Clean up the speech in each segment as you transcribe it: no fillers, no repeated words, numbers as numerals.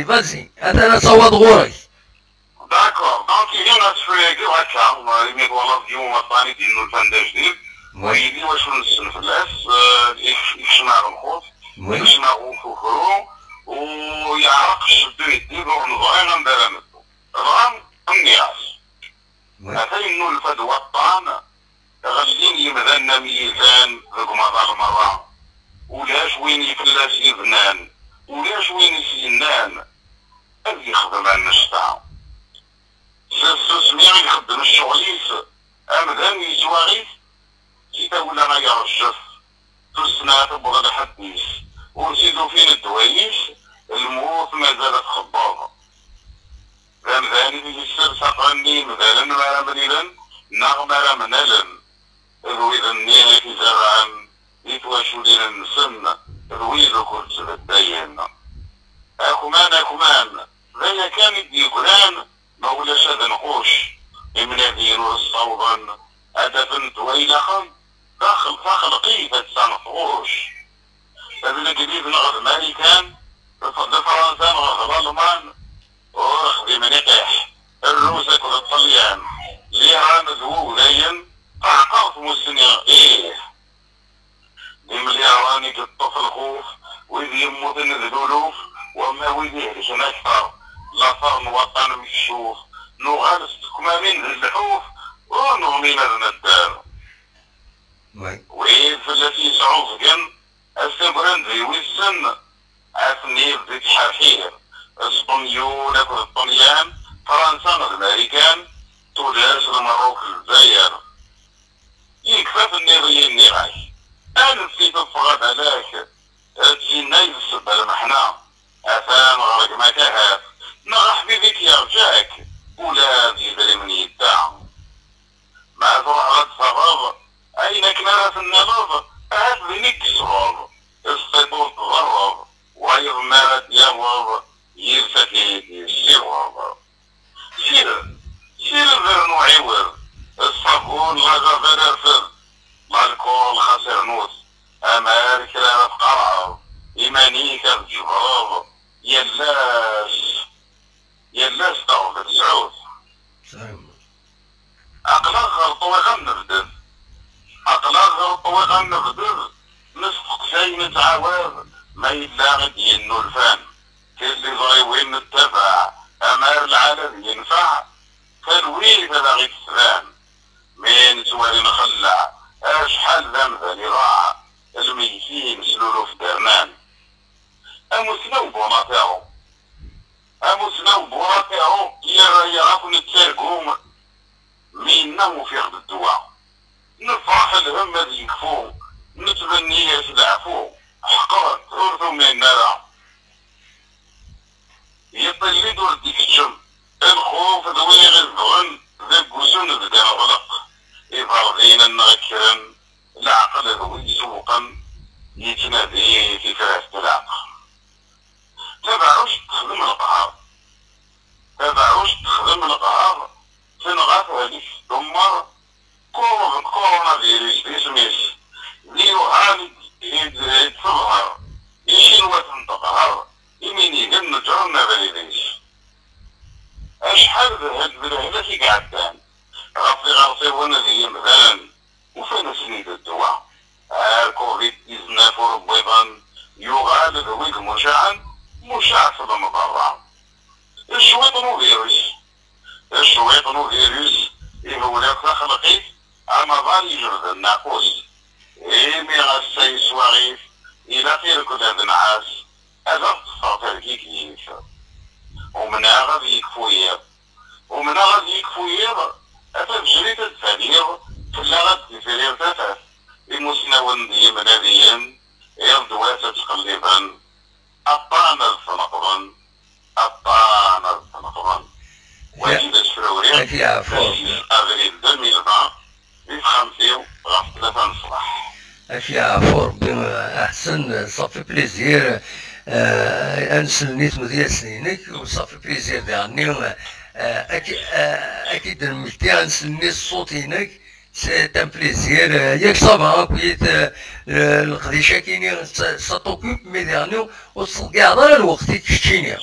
Vas-y, انا صوت غوري. داكور دونك هنا تفريقي هكا يميك والله اليوم الثاني ديالو الفن جديد ويدي واش نسنفلاس يكشنا الخوف يكشنا وفوفرو ويعرق شدو يدي ونظرين ندرمتو رغم النياس هذا انو الفد وطان غالين يمذن ميزان ذوك مدار مرة ولاش وين يفلاس يبنان ولاش وين يسينان اللي يخدم عنا الشتاء سميع يخدم الشغليس امدان يسواغيس سيتا ولا ما يرجف تسنا تبغى لحديس ونسيدو فين الدوايش الموت ما زالت خبابة ذاني في السر ساقرني مثلا ما منيلا نغمر منالا ذويذ النيل في زرعا يتواشو لنا نسن ذويذ كل سبدين اكمان ذا كان يدي قران ما ولاش هذا نقوش يمنادين والصوضا هدفا تويلخا داخل قيفة سنفغوش هذا الجديد نغض مالكان فرنسا نغض الالمان ورخدي منيقح الروسك والطليان ليران ذو ذين قعقاط مسنيا دي ملياراني الطفل خوف ويدي يموتن ذلولوف وما ويديه لشان اكثر لا فرن وطن مشوف نغالس كمامين الزحوف ونغمي مدن الدار ويد فلسي صعوف جن السبرندي والسن عثني بديك حرحير اسبانيول اكل الطليان فرنسا الامريكان تونس المروك الجزائر يكفى النيري النيراي انا نسيت الفغاد هذاك هادشي نايف بالمحنا اثان غرق مكاهات نغح بذيك يرجاك ولادي بلي من يدعم ما تروح على الصغاب اين كنارة النبض هات ذنك صغاب السيطور تغرب وغير مالت يغرب يرسكي يشيغرب سير ذرنو عوض الصابون لغا فرفر الكول خسر نوس امار كلامة قرعة ايمانيك الجبراب يلاش طاولة سعود اقلاغ طويقا نبدل اقلاغ طويقا نبدل نسبق شي نتعاوض ما يلاغد ينو الفن كاللي ضايوين نتبع امار العالم ينفع فالويل فلاغي السلام من سوالي نخلع اشحال ذنب راع الميتين سلولو في درمان امسناو بوناتاو يعرفوا نتسارقوم مينا في خد الدواء نفرح الهم اللي يكفو نتبنيه العفو حقرت ورثو من النار يطل دور ديك الشم الخوف دويغ الظن ذا قسون ذا غلق يفرضين النغكرا العقل ذوي سوقا يتنادي في فراس العقل تبعوش تخدم القهر تنغاف هذيك دمر كورونا فيروس بيسميس ليوهان يتظهر يشيل وتنتقهر يمين يقن جرنا بليديش اشحال بالهلة قعدتان غطي ونذي مثلا وفين سنيد الدواء كوفيد 19 وربيضا يغادر ذويك مشاع في المضرة الشويطنو فيروس هو لك خلقي اما ظل يجرد الناقوس مي غسي سواغيف الى خير كتاب نعاس هذا تصاطر كيف ومن غادي يكفوير اتبجريت التاريخ في اللغة الفرير تفاف المسنون دي مناديا يردوات تقلبا الطعن الفنقرا وجد الشروري في أغريب 2020 بخمسين غفلة صباح اشياء فور احسن صافي بليزير انسلنيت مدير سنينك وصافي بليزير ديالني اكيد الملتي انسلنيت صوتينك سي ان بليزير ياك صافا كويت القديشه كاينين ساتوكوب مي ديالني وصل كاع الوقت تشتيني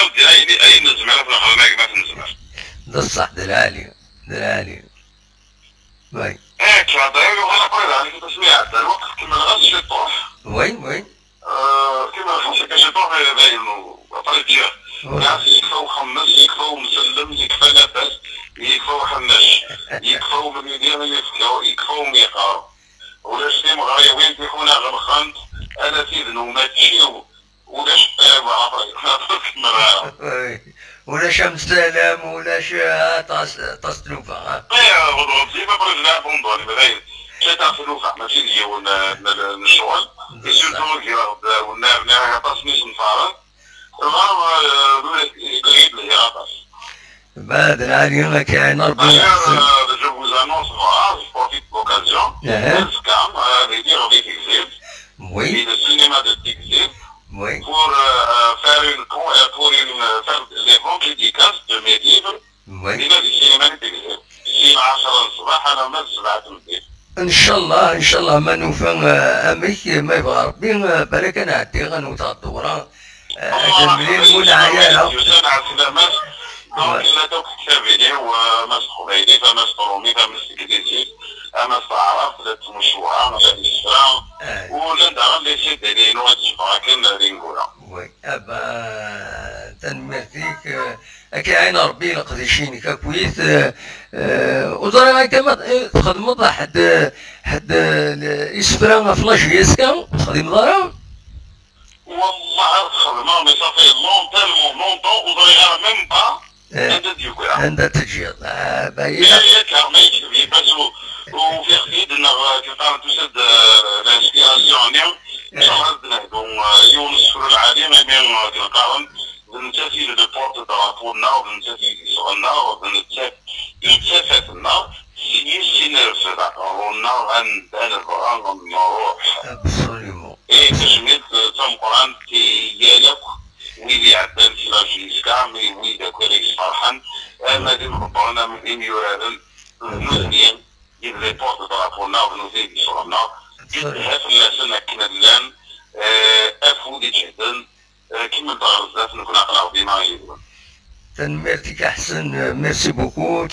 ودي اي نزمر في الاخر ما تنزمر ده الصح، ده العالي، ده العالي. وي كهذا وانا قريت عليك تسميع الوقت كما غادي يطوح. وي كما خاصك يطوح باين طريق جهه. ناس يكفوا خمس، يكفوا مسلم، يكفى لاباس، يكفوا حناش، يكفوا بالمدينه، يكفوا ميقار. ولا شتي مغاريه وين تيخونا غمخان انا سيدنا وما تشيو ولا شتام وي ولا شمس سلام ولا شا تصلوفه. ايه غضب زي ما برد لا بوندوني بداية شي تصلوفه ماشي اللي هو الشغل يسيرتو كي والنار نار تصميم مفارق الغرب يقيد لي غطاس بعد العالي كاين ربي يحسن. Je vous annonce, voilà, je profite de l'occasion, le SCAM avait dit au Exit, et le cinéma de Exit, pour faire les grandes dédicaces de mes livres, إلى السينما de Exit. الساعة 10 الصباح أنا من 7 المساء. ان شاء الله ان شاء الله ما نوفى امك ما يبغى ربي بالك انا عندي غنوض الدوره منين مول عياله يسمع السلامات دونك لا دوك كتابيني ومسخو بيدي فمسطرومي فمسكديسي اما استعرف لا تمشوها ولا الاسلام ولا دار لي سي ديني نو تشفاكن رينغولا وي ابا تنمرتيك كاين ربي لقديشيني كويس وزرا كما تخدم حد يسفرا فلاش يسكا تخدم دارا والله الخدمه مي صافي لونطون وزرا ميم با عندها تجي باينه هي كارميك بس وفي خديدنا كيف تسد الانسبيراسيون ان شاء الله نهدو يونس في العالم بين القرن بنتسي للبورت دراكو النار بنتسي النار بنتسي النار يسينر في داكو النار عند القران الروح ابسوليومون ايه كشميت تم قران تيالك ويلي عدل في لاجيس كامل ويدا كويس فرحان اما دي مقطعنا من ان يرادل نوزنين يدري بورت دراكو النار بنتسي بسرعة النار يدهف الناس انك نلان افودي جدا كيما الدار بزاف نكون عقلاو بما يقولون. تنمرتك احسن، ميرسي بوكو.